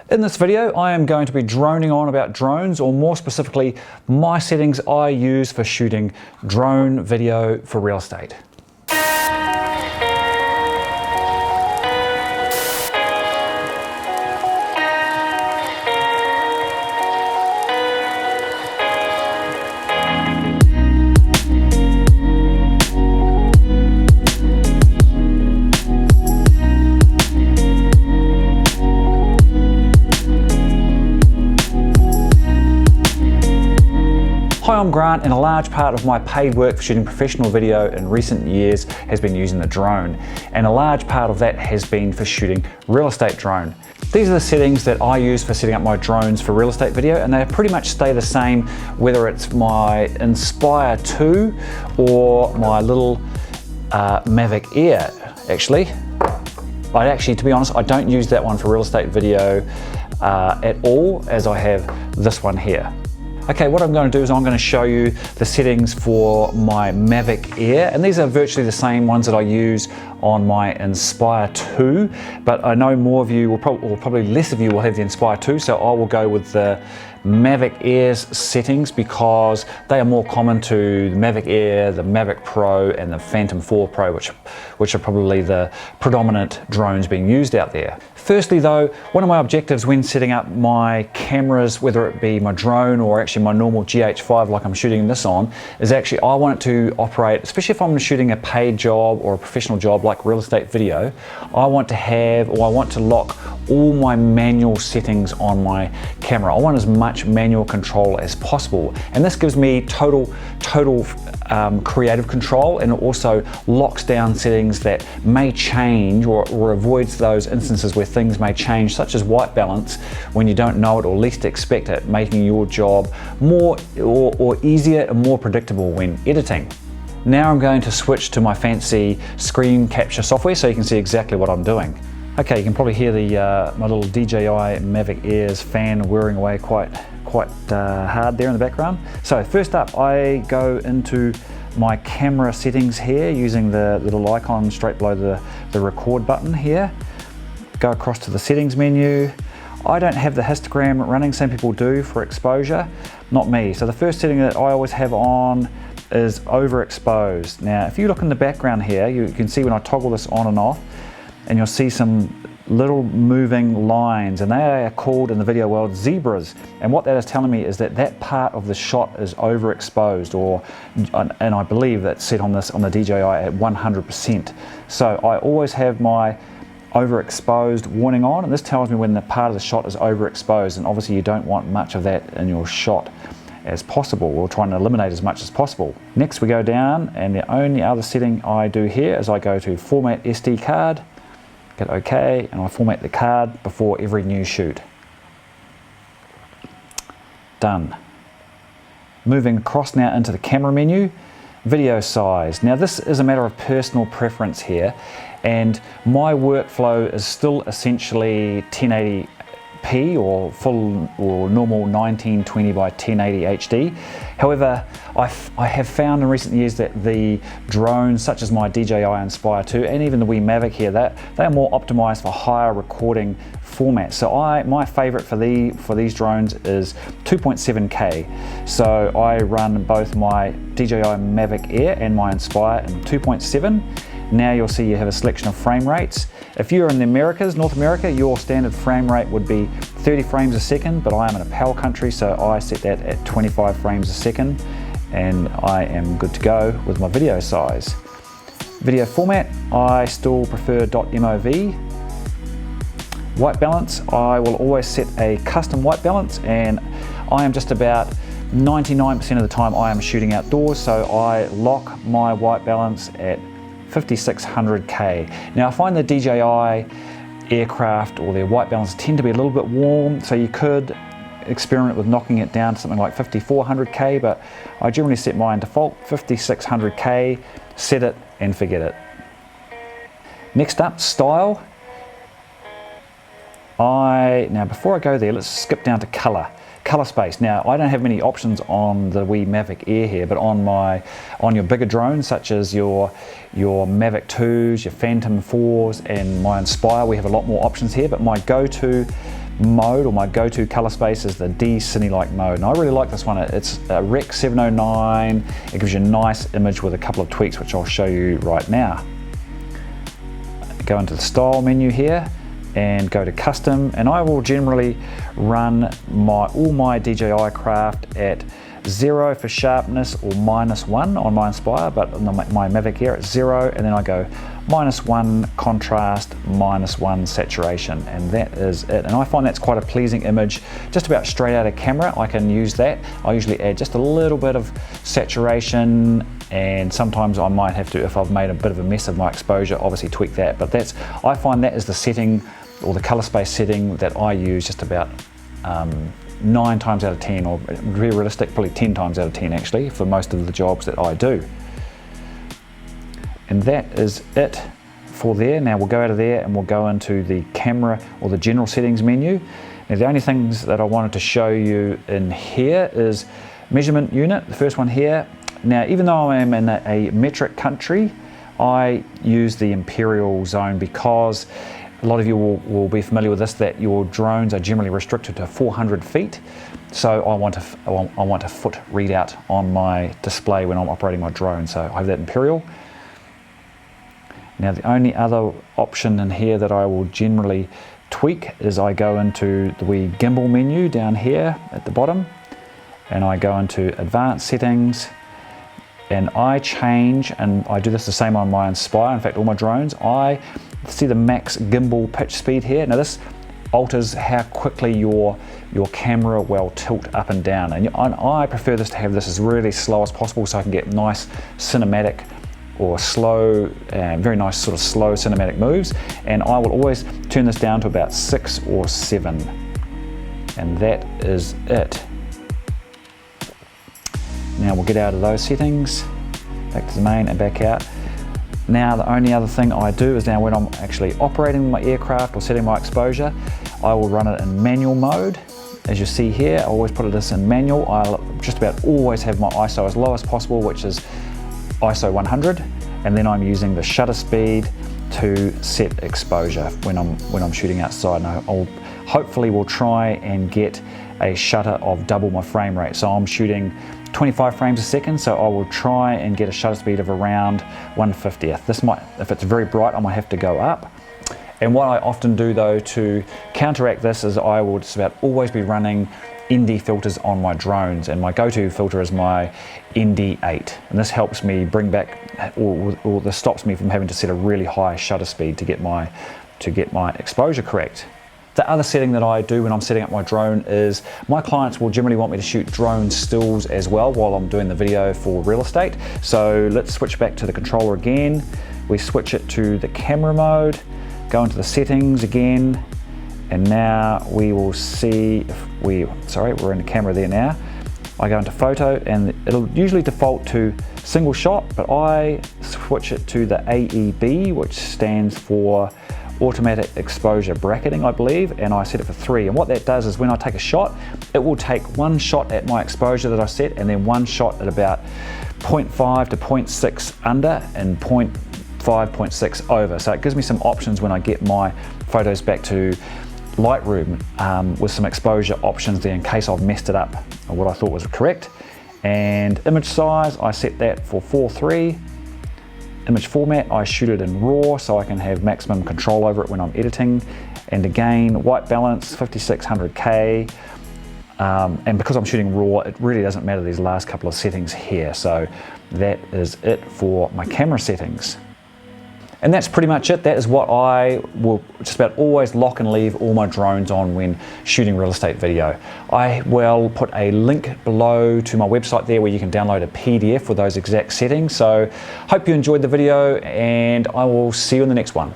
In this video, I am going to be droning on about drones, or more specifically, my settings I use for shooting drone video for real estate. Hi, I'm Grant, and a large part of my paid work for shooting professional video in recent years has been using the drone, and a large part of that has been for shooting real estate drone. These are the settings that I use for setting up my drones for real estate video, and they pretty much stay the same whether it's my Inspire 2 or my little Mavic Air. To be honest, I don't use that one for real estate video at all, as I have this one here. Okay, what I'm going to do is I'm going to show you the settings for my Mavic Air, and these are virtually the same ones that I use on my Inspire 2, but I know more of you, or probably less of you, will have the Inspire 2, so I will go with the Mavic Air's settings because they are more common to the Mavic Air, the Mavic Pro, and the Phantom 4 Pro, which are probably the predominant drones being used out there. Firstly though, one of my objectives when setting up my cameras, whether it be my drone or actually my normal GH5 like I'm shooting this on, is actually I want it to operate, especially if I'm shooting a paid job or a professional job like real estate video, I want to lock all my manual settings on my camera. I want as much manual control as possible, and this gives me total creative control, and it also locks down settings that may change or avoids those instances where things may change, such as white balance, when you don't know it or least expect it, making your job more or easier and more predictable when editing. Now I'm going to switch to my fancy screen capture software so you can see exactly what I'm doing. Okay, you can probably hear my little DJI Mavic Air's fan whirring away quite hard there in the background. So first up, I go into my camera settings here using the little icon straight below the record button here. Go across to the settings menu. I don't have the histogram running, some people do for exposure, not me. So the first setting that I always have on is overexposed. Now if you look in the background here, you can see when I toggle this on and off, and you'll see some little moving lines, and they are called in the video world zebras, and what that is telling me is that that part of the shot is overexposed, and I believe that's set on the DJI at 100%. So I always have my overexposed warning on, and this tells me when the part of the shot is overexposed, and obviously you don't want much of that in your shot as possible. We'll try and eliminate as much as possible. Next we go down, and the only other setting I do here is I go to format SD card, get OK, and I format the card before every new shoot. Done. Moving across now into the camera menu, video size. Now this is a matter of personal preference here, and my workflow is still essentially 1080p or full or normal 1920 by 1080 HD. However, I have found in recent years that the drones such as my DJI Inspire 2 and even the wee Mavic here, that they are more optimized for higher recording formats. So my favorite for these drones is 2.7K. So I run both my DJI Mavic Air and my Inspire in 2.7. Now you'll see you have a selection of frame rates. If you're in the Americas, North America, your standard frame rate would be 30 frames a second, but I am in a PAL country, so I set that at 25 frames a second, and I am good to go with my video size. Video format, I still prefer .mov. White balance, I will always set a custom white balance, and I am just about 99% of the time I am shooting outdoors, so I lock my white balance at 5600K. Now I find the DJI aircraft or their white balance tend to be a little bit warm, so you could experiment with knocking it down to something like 5400K, but I generally set mine default 5600K, set it and forget it. Next up, style. Now before I go there, let's skip down to color space. Now I don't have many options on the wee Mavic Air here, but on your bigger drones such as your Mavic 2s, your Phantom 4s and my Inspire, we have a lot more options here, but my go-to mode, or my go-to color space, is the D-Cine-like mode, and I really like this one. It's a Rec 709. It gives you a nice image with a couple of tweaks, which I'll show you right now. Go into the style menu here and go to custom, and I will generally run all my DJI craft at 0 for sharpness or -1 on my Inspire, but on my Mavic Air it's 0, and then I go -1 contrast, -1 saturation, and that is it. And I find that's quite a pleasing image, just about straight out of camera. I can use that. I usually add just a little bit of saturation, and sometimes I might have to, if I've made a bit of a mess of my exposure, obviously tweak that. But I find that is the setting, or the color space setting, that I use just about 9 times out of 10, or very realistic, probably 10 times out of 10 actually, for most of the jobs that I do. And that is it for there. Now we'll go out of there and we'll go into the camera or the general settings menu. Now the only things that I wanted to show you in here is measurement unit, the first one here. Now even though I am in a metric country, I use the imperial zone because a lot of you will be familiar with this, that your drones are generally restricted to 400 feet. So I want a foot readout on my display when I'm operating my drone. So I have that imperial. Now the only other option in here that I will generally tweak is I go into the wee gimbal menu down here at the bottom, and I go into advanced settings, and I change, and I do this the same on my Inspire, in fact all my drones. I see the max gimbal pitch speed here. Now this alters how quickly your camera will tilt up and down, and I prefer this to have this as really slow as possible, so I can get nice cinematic or slow, very nice sort of slow cinematic moves. And I will always turn this down to about 6 or 7, and that is it. Now we'll get out of those settings, back to the main and back out. Now the only other thing I do is, now when I'm actually operating my aircraft or setting my exposure, I will run it in manual mode. As you see here, I always put this in manual. I'll just about always have my ISO as low as possible, which is ISO 100, and then I'm using the shutter speed to set exposure when I'm shooting outside. And I'll hopefully will try and get a shutter of double my frame rate. So I'm shooting 25 frames a second, so I will try and get a shutter speed of around 1/50th. This might, if it's very bright, I might have to go up. And what I often do though to counteract this is I will just about always be running ND filters on my drones, and my go-to filter is my ND8, and this helps me bring back, or this stops me from having to set a really high shutter speed to get my exposure correct. The other setting that I do when I'm setting up my drone is, my clients will generally want me to shoot drone stills as well while I'm doing the video for real estate. So let's switch back to the controller again. We switch it to the camera mode, go into the settings again, and now we will see if we're in the camera there now. I go into photo, and it'll usually default to single shot, but I switch it to the AEB, which stands for automatic exposure bracketing, I believe, and I set it for 3. And what that does is when I take a shot, it will take one shot at my exposure that I set, and then one shot at about 0.5 to 0.6 under and 0.5, 0.6 over. So it gives me some options when I get my photos back to Lightroom with some exposure options there in case I've messed it up or what I thought was correct. And image size, I set that for 4:3. Image format, I shoot it in RAW so I can have maximum control over it when I'm editing. And again, white balance, 5600K. And because I'm shooting RAW, it really doesn't matter these last couple of settings here. So that is it for my camera settings. And that's pretty much it. That is what I will just about always lock and leave all my drones on when shooting real estate video. I will put a link below to my website there where you can download a PDF with those exact settings. So hope you enjoyed the video, and I will see you in the next one.